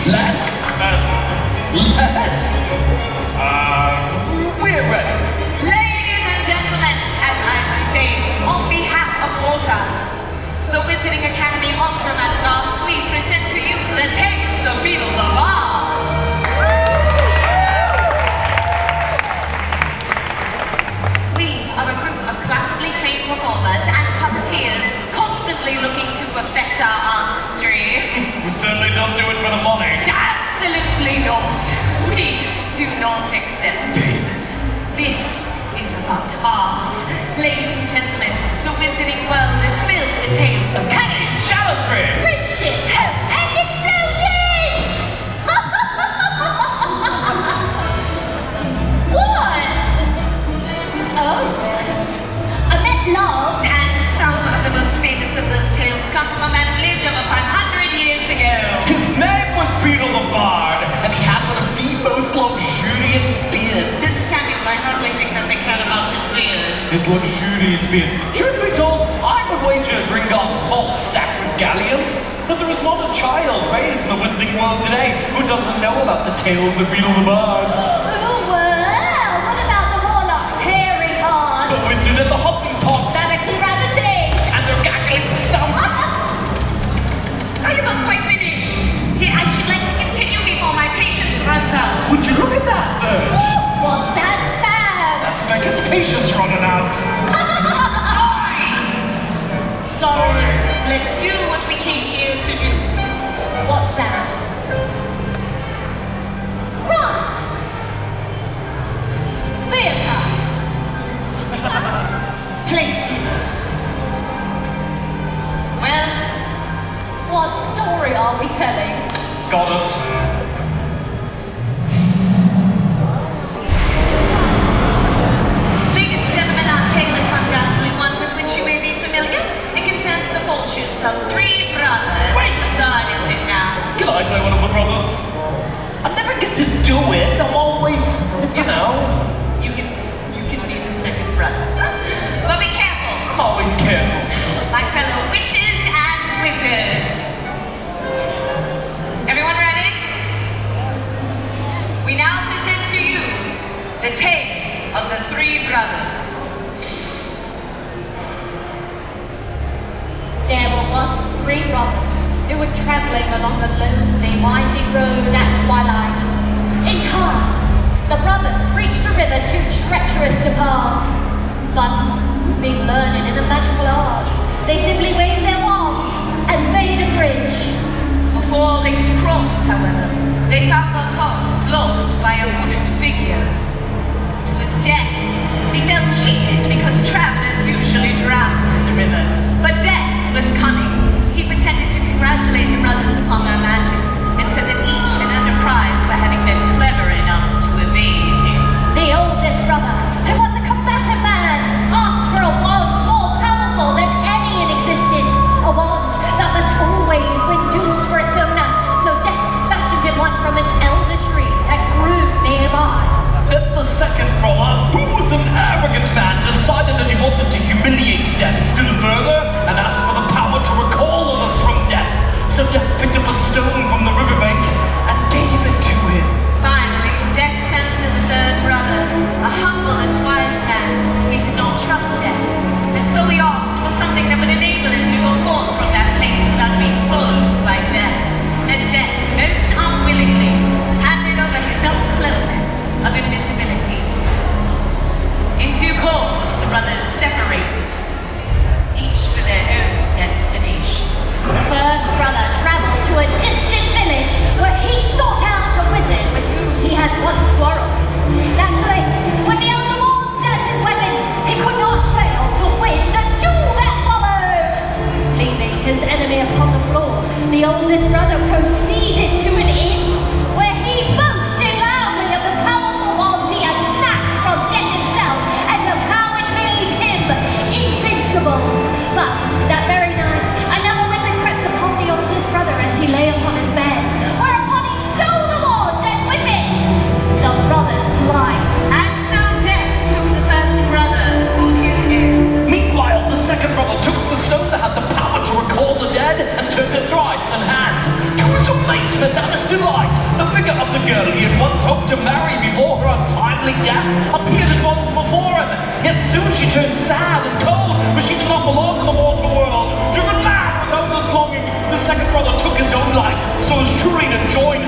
Let's. We're ready. Ladies and gentlemen, as I was saying, on behalf of Water, the Wizarding Academy of Dramatic Arts, we present to you the Tales of Beedle the Bard. We are a group of classically trained performers and puppeteers constantly looking to perfect our artistry. We certainly don't do it for the money. Absolutely not. We do not accept payment. This is about art. Ladies and gentlemen, the wizarding world is filled with tales of cunning, Gallantry! friendship, hope, and explosions! What? Oh. I meant love. And some of the most famous of those tales come from a man who lived over 500 years ago. His name was Beedle the Bard, and he had one of the most luxuriant beards. Samuel, I hardly think that they care about his beard. His luxuriant beard. Truth be told, I would wager Gringotts vault stacked with galleons that there is not a child raised in the wizarding world today who doesn't know about the tales of Beedle the Bard. Oh, well, what about the warlock's hairy heart? The wizard and the hopping pots. Vanity rabbity! And their gaggling stump. Are you not quite finished? I should like to continue before my patience runs out. Would you look at that, Birch? What's that sound? That's Beckett's patience running out. Sorry. Let's do what we came here to do. What's that? Right. Theatre. Places. Well, What story are we telling? Got it. ladies and gentlemen, our tale is undoubtedly one with which you may be familiar. It concerns the fortunes of three brothers. Wait! God, is it now? Can I play one of the brothers? I never get to do it. I'm always, you know. You can be the second brother. But be careful, Always careful. my fellow witches and wizards. Everyone ready? We now present to you the tale of the three brothers. There were once three brothers who were traveling along a lonely, winding road at twilight. In time, the brothers reached a river too treacherous to pass. But, being learned in the magical arts, they simply waved their wands and made a bridge. Before they could cross, however, they found the path blocked by a wooden figure. It was Death. He felt cheated because travelers usually drowned in the river. But Death was cunning. He pretended to congratulate the brothers upon their magic and said that each had earned a prize for having been clever enough to evade him. The oldest brother, who was a combative man, asked for a wand more powerful than any in existence. A wand that must always win duels for its owner. So Death fashioned him one from an elder tree that grew nearby. Then the second brother, who was an arrogant man, decided that he wanted to humiliate Death still further and asked for the power to recall others from death. So Death picked up a stone from the riverbank and gave it to him. Finally, Death turned to the third brother, a humble and wise man. He did not trust Death, and so he asked for something that would enable him to go forth from that place without being followed by Death. And Death, most unwillingly, handed over his own cloak of invisibility. In due course, the brothers separated, each for their own destination. The first brother traveled to a distant village where he sought out a wizard with whom he had once quarreled. Naturally, when the elder warned as his weapon, he could not fail to win the duel that followed. Leaving his enemy upon the floor, the oldest brother proceeded to an inn where he boasted loudly of the powerful wand he had snatched from Death himself and of how it made him invincible. But that very night, another wizard crept upon the oldest brother as he lay upon his bed, whereupon he stole the wand and with it, the brother's life. And so Death took the first brother for his own. Meanwhile, the second brother took the stone that had the power to recall the dead and turned it thrice in hand to his amazement and his delight, the figure of the girl he had once hoped to marry before her untimely death appeared at once before him. Yet soon she turned sad and cold, for she did not belong in the mortal world. Driven mad with hopeless longing, the second brother took his own life, so as truly to join